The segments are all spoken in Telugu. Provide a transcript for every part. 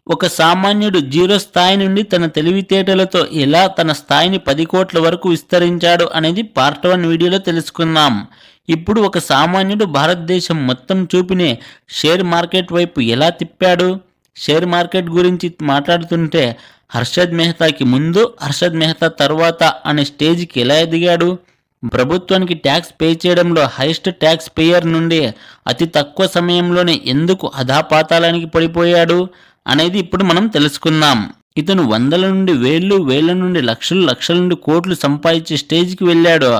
ఒక సామాన్యుడు జీరో స్థాయి నుండి తన తెలివితేటలతో ఎలా తన స్థాయిని 10 కోట్ల వరకు విస్తరించాడు అనేది పార్ట్ 1 వీడియోలో తెలుసుకుందాం. ఇప్పుడు ఒక సామాన్యుడు భారతదేశం మొత్తం చూపిని షేర్ మార్కెట్ వైపు ఎలా తిప్పాడు? షేర్ మార్కెట్ గురించి మాట్లాడుతుంటే హర్షద్ మెహతాకి ముందు, హర్షద్ మెహతా తర్వాత అనే స్టేజ్కి ఎలా ఎదిగాడు? ప్రభుత్వానికి ట్యాక్స్ పే చేయడంలో హైయెస్ట్ ట్యాక్స్ పేయర్ నుండి అతి తక్కువ సమయంలోనే ఎందుకు అధాపాతాళానికి పడిపోయాడు అనేది ఇప్పుడు మనం తెలుసుకుందాం. ఇతను వందల నుండి వేళ్ళు, వేళ్ల నుండి లక్షలు, లక్షల నుండి కోట్లు సంపాదించే స్టేజ్కి వెళ్ళాడు.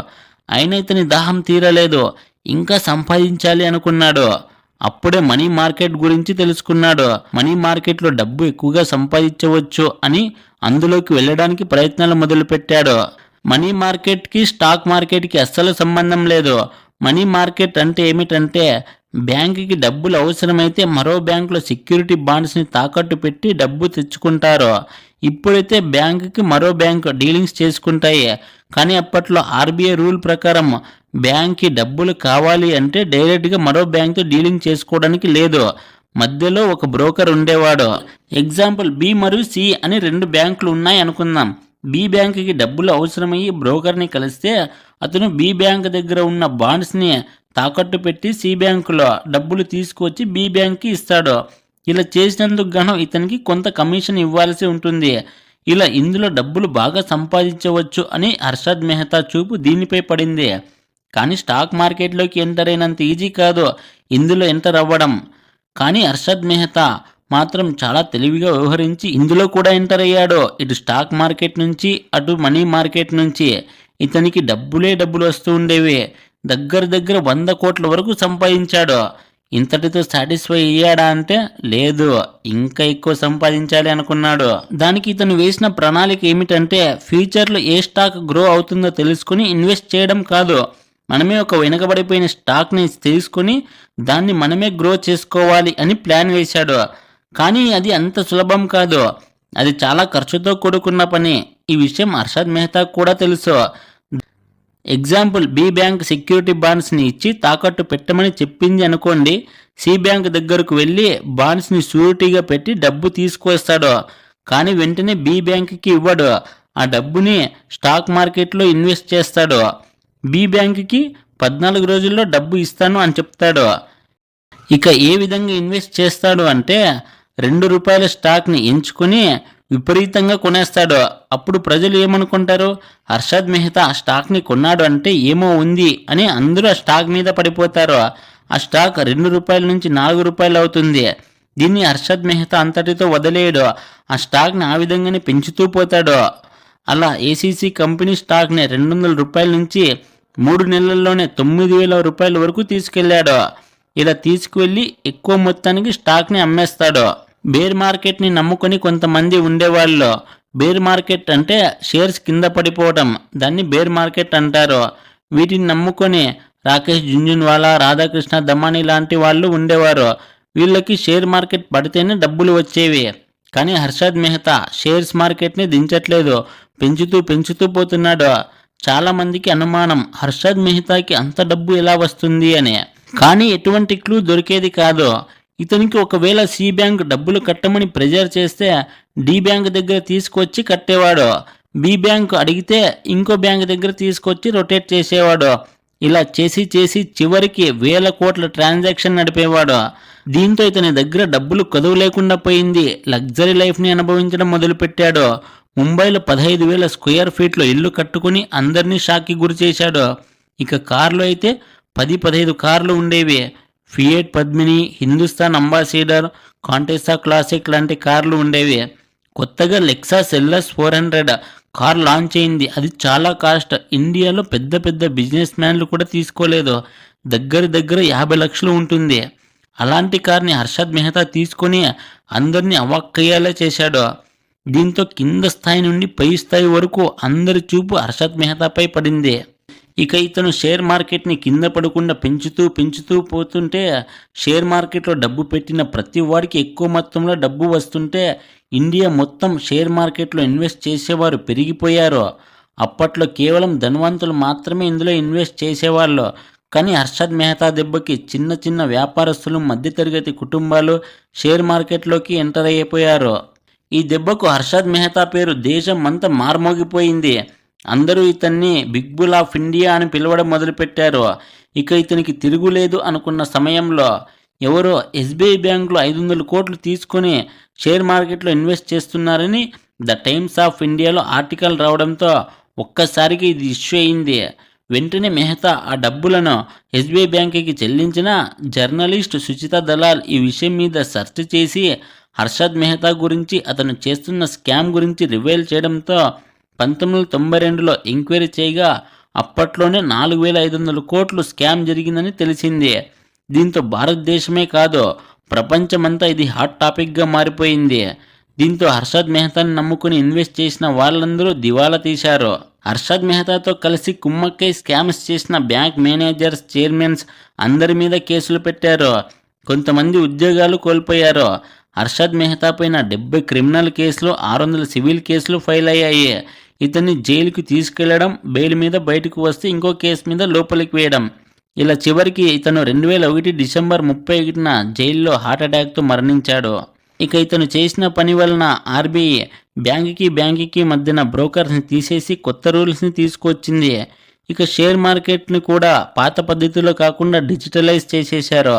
అయినా ఇతని దాహం తీరలేదు. ఇంకా సంపాదించాలి అనుకున్నాడు. అప్పుడే మనీ మార్కెట్ గురించి తెలుసుకున్నాడు. మనీ మార్కెట్లో డబ్బు ఎక్కువగా సంపాదించవచ్చు అని అందులోకి వెళ్ళడానికి ప్రయత్నాలు మొదలుపెట్టాడు. మనీ మార్కెట్కి స్టాక్ మార్కెట్కి అస్సలు సంబంధం లేదు. మనీ మార్కెట్ అంటే ఏమిటంటే బ్యాంకుకి డబ్బులు అవసరమైతే మరో బ్యాంకులో సెక్యూరిటీ బాండ్స్ని తాకట్టు పెట్టి డబ్బు తెచ్చుకుంటారు. ఇప్పుడైతే బ్యాంకుకి మరో బ్యాంకు డీలింగ్స్ చేసుకుంటాయి. కానీ అప్పట్లో ఆర్బీఐ రూల్ ప్రకారం బ్యాంక్కి డబ్బులు కావాలి అంటే డైరెక్ట్గా మరో బ్యాంక్తో డీలింగ్ చేసుకోవడానికి లేదు. మధ్యలో ఒక బ్రోకర్ ఉండేవాడు. ఎగ్జాంపుల్ బి మరియు సి అని 2 బ్యాంకులు ఉన్నాయి అనుకుందాం. బి బ్యాంకుకి డబ్బులు అవసరమయ్యి బ్రోకర్ని కలిస్తే అతను బి బ్యాంక్ దగ్గర ఉన్న బాండ్స్ని తాకట్టు పెట్టి సి బ్యాంకులో డబ్బులు తీసుకొచ్చి బి బ్యాంక్కి ఇస్తాడు. ఇలా చేసినందుకు గాను ఇతనికి కొంత కమిషన్ ఇవ్వాల్సి ఉంటుంది. ఇలా ఇందులో డబ్బులు బాగా సంపాదించవచ్చు అని హర్షద్ మెహతా చూపు దీనిపై పడింది. కానీ స్టాక్ మార్కెట్లోకి ఎంటర్ అయినంత ఈజీ కాదు ఇందులో ఎంటర్ అవ్వడం. కానీ హర్షద్ మెహతా మాత్రం చాలా తెలివిగా వ్యవహరించి ఇందులో కూడా ఎంటర్ అయ్యాడు. ఇటు స్టాక్ మార్కెట్ నుంచి అటు మనీ మార్కెట్ నుంచి ఇతనికి డబ్బులు వస్తూ ఉండేవి. దగ్గర 100 కోట్ల వరకు సంపాదించాడు. ఇంతటితో సాటిస్ఫై అయ్యాడా అంటే లేదు, ఇంకా ఎక్కువ సంపాదించాలి అనుకున్నాడు. దానికి ఇతను వేసిన ప్రణాళిక ఏమిటంటే ఫ్యూచర్లో ఏ స్టాక్ గ్రో అవుతుందో తెలుసుకుని ఇన్వెస్ట్ చేయడం కాదు, మనమే ఒక వెనుకబడిపోయిన స్టాక్ని తీసుకొని దాన్ని మనమే గ్రో చేసుకోవాలి అని ప్లాన్ వేశాడు. కానీ అది అంత సులభం కాదు, అది చాలా ఖర్చుతో కూడుకున్న పని. ఈ విషయం హర్షద్ మెహతా కూడా తెలుసు. ఎగ్జాంపుల్ బి బ్యాంక్ సెక్యూరిటీ బాండ్స్ని ఇచ్చి తాకట్టు పెట్టమని చెప్పింది అనుకోండి. సి బ్యాంక్ దగ్గరకు వెళ్ళి బాండ్స్ని షూరిటీగా పెట్టి డబ్బు తీసుకొస్తాడు. కానీ వెంటనే బి బ్యాంక్కి ఇవ్వడు. ఆ డబ్బుని స్టాక్ మార్కెట్లో ఇన్వెస్ట్ చేస్తాడు. బి బ్యాంక్కి 14 రోజుల్లో డబ్బు ఇస్తాను అని చెప్తాడు. ఇక ఏ విధంగా ఇన్వెస్ట్ చేస్తాడు అంటే ₹2 స్టాక్ని ఎంచుకుని విపరీతంగా కొనేస్తాడు. అప్పుడు ప్రజలు ఏమనుకుంటారు? హర్షద్ మెహతా ఆ స్టాక్ని కొన్నాడు అంటే ఏమో ఉంది అని అందరూ ఆ స్టాక్ మీద పడిపోతారు. ఆ స్టాక్ ₹2 నుంచి ₹4 అవుతుంది. దీన్ని హర్షద్ మెహతా అంతటితో వదిలేయడు. ఆ స్టాక్ని ఆ విధంగానే పెంచుతూ పోతాడు. అలా ఏసీసీ కంపెనీ స్టాక్ని ₹200 నుంచి 3 నెలల్లోనే ₹9,000 వరకు తీసుకెళ్లాడు. ఇలా తీసుకువెళ్ళి ఎక్కువ మొత్తానికి స్టాక్ని అమ్మేస్తాడు. బేర్ మార్కెట్ని నమ్ముకొని కొంతమంది ఉండేవాళ్ళు. బేర్ మార్కెట్ అంటే షేర్స్ కింద పడిపోవడం, దాన్ని బేర్ మార్కెట్ అంటారు. వీటిని నమ్ముకొని రాకేష్ జుంజున్వాలా, రాధాకృష్ణ దమానీ లాంటి వాళ్ళు ఉండేవారు. వీళ్ళకి షేర్ మార్కెట్ పడితేనే డబ్బులు వచ్చేవి. కానీ హర్షద్ మెహతా షేర్స్ మార్కెట్ని దించట్లేదు, పెంచుతూ పోతున్నాడు. చాలామందికి అనుమానం హర్షద్ మెహతాకి అంత డబ్బు ఎలా వస్తుంది అని. కానీ ఎటువంటి క్లూ దొరికేది కాదు. ఇతనికి ఒకవేళ సి బ్యాంక్ డబ్బులు కట్టమని ప్రెజర్ చేస్తే డి బ్యాంక్ దగ్గర తీసుకొచ్చి కట్టేవాడు. బి బ్యాంక్ అడిగితే ఇంకో బ్యాంక్ దగ్గర తీసుకొచ్చి రొటేట్ చేసేవాడు. ఇలా చేసి చివరికి 1000 కోట్ల ట్రాన్సాక్షన్ నడిపేవాడు. దీంతో ఇతని దగ్గర డబ్బులు కదువు లేకుండా పోయింది. లగ్జరీ లైఫ్ని అనుభవించడం మొదలుపెట్టాడు. ముంబైలో 15,000 స్క్వేర్ ఫీట్లో ఇల్లు కట్టుకుని అందరినీ షాక్కి గురి చేశాడు. ఇక కార్లు అయితే 10-15 కార్లు ఉండేవి. Fiat Padmini, Hindustan Ambassador, Contessa classic లాంటి కార్లు ఉండేవి. కొత్తగా లెక్సాస్ LS 400 కార్ లాంచ్ అయింది. అది చాలా కాస్ట్. ఇండియాలో పెద్ద బిజినెస్ మ్యాన్లు కూడా తీసుకోలేదు. దగ్గర 50 లక్షలు ఉంటుంది. అలాంటి కార్ని హర్షద్ మెహతా తీసుకొని అందరినీ అవాక్కయ్యేలా చేశాడు. దీంతో కింద స్థాయి నుండి పై స్థాయి వరకు అందరి చూపు హర్షద్ మెహతాపై పడింది. ఇక ఇతను షేర్ మార్కెట్ని కింద పడకుండా పెంచుతూ పోతుంటే షేర్ మార్కెట్లో డబ్బు పెట్టిన ప్రతి వాడికి ఎక్కువ మొత్తంలో డబ్బు వస్తుంటే ఇండియా మొత్తం షేర్ మార్కెట్లో ఇన్వెస్ట్ చేసేవారు పెరిగిపోయారు. అప్పట్లో కేవలం ధనవంతులు మాత్రమే ఇందులో ఇన్వెస్ట్ చేసేవాళ్ళు. కానీ హర్షద్ మెహతా దెబ్బకి చిన్న చిన్న వ్యాపారస్తులు, మధ్యతరగతి కుటుంబాలు షేర్ మార్కెట్లోకి ఎంటర్ అయిపోయారు. ఈ దెబ్బకు హర్షద్ మెహతా పేరు దేశం అంతా మార్మోగిపోయింది. అందరూ ఇతన్ని బిగ్ బుల్ ఆఫ్ ఇండియా అని పిలవడం మొదలుపెట్టారు. ఇక ఇతనికి తిరుగులేదు అనుకున్న సమయంలో ఎవరో ఎస్బీఐ బ్యాంకులో 500 కోట్లు తీసుకొని షేర్ మార్కెట్లో ఇన్వెస్ట్ చేస్తున్నారని ద టైమ్స్ ఆఫ్ ఇండియాలో ఆర్టికల్ రావడంతో ఒక్కసారికి ఇది ఇష్యూ అయింది. వెంటనే మెహతా ఆ డబ్బులను ఎస్బీఐ బ్యాంకుకి చెల్లించిన జర్నలిస్ట్ సుచిత దలాల్ ఈ విషయం మీద సెర్చ్ చేసి హర్షద్ మెహతా గురించి, అతను చేస్తున్న స్కామ్ గురించి రివీల్ చేయడంతో 1992లో ఎంక్వైరీ చేయగా అప్పట్లోనే 4500 కోట్లు స్కామ్ జరిగిందని తెలిసింది. దీంతో భారతదేశమే కాదు ప్రపంచమంతా ఇది హాట్ టాపిక్గా మారిపోయింది. దీంతో హర్షద్ మెహతాని నమ్ముకుని ఇన్వెస్ట్ చేసిన వాళ్ళందరూ దివాలా తీశారు. హర్షద్ మెహతాతో కలిసి కుమ్మక్కై స్కామ్స్ చేసిన బ్యాంక్ మేనేజర్స్, చైర్మన్స్ అందరి మీద కేసులు పెట్టారు. కొంతమంది ఉద్యోగాలు కోల్పోయారు. హర్షద్ మెహతా పైన 70 క్రిమినల్ కేసులు, 600 సివిల్ కేసులు ఫైల్ అయ్యాయి. ఇతన్ని జైలుకి తీసుకెళ్లడం, బెయిల్ మీద బయటకు వస్తే ఇంకో కేసు మీద లోపలికి వేయడం, ఇలా చివరికి ఇతను 2001 డిసెంబర్ 31న జైల్లో హార్ట్అటాక్తో మరణించాడు. ఇక ఇతను చేసిన పని వలన ఆర్బీఐ బ్యాంకుకి మధ్యన బ్రోకర్స్ని తీసేసి కొత్త రూల్స్ని తీసుకొచ్చింది. ఇక షేర్ మార్కెట్ని కూడా పాత పద్ధతిలో కాకుండా డిజిటలైజ్ చేసేశారు.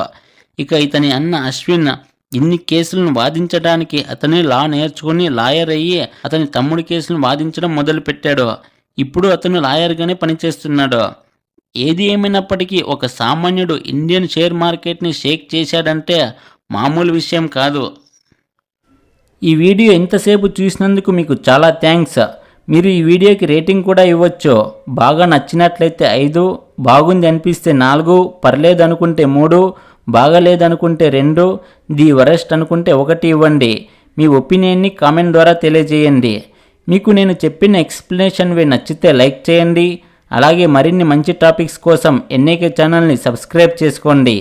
ఇక ఇతని అన్న అశ్విన్ ఇన్ని కేసులను వాదించడానికి అతని లా నేర్చుకుని లాయర్ అయ్యి అతని తమ్ముడి కేసులను వాదించడం మొదలుపెట్టాడు. ఇప్పుడు అతను లాయర్గానే పనిచేస్తున్నాడు. ఏది ఏమైనప్పటికీ ఒక సామాన్యుడు ఇండియన్ షేర్ మార్కెట్ని షేక్ చేశాడంటే మామూలు విషయం కాదు. ఈ వీడియో ఎంతసేపు చూసినందుకు మీకు చాలా థ్యాంక్స్. మీరు ఈ వీడియోకి రేటింగ్ కూడా ఇవ్వచ్చు. బాగా నచ్చినట్లయితే 5, బాగుంది అనిపిస్తే 4, పర్లేదు అనుకుంటే 3, బాగాలేదనుకుంటే 2, ది వరెస్ట్ అనుకుంటే 1 ఇవ్వండి. మీ ఒపీనియన్ని కామెంట్ ద్వారా తెలియజేయండి. మీకు నేను చెప్పిన ఎక్స్ప్లెనేషన్ నచ్చితే లైక్ చేయండి. అలాగే మరిన్ని మంచి టాపిక్స్ కోసం ఎన్ఏకే ఛానల్ని సబ్స్క్రైబ్ చేసుకోండి.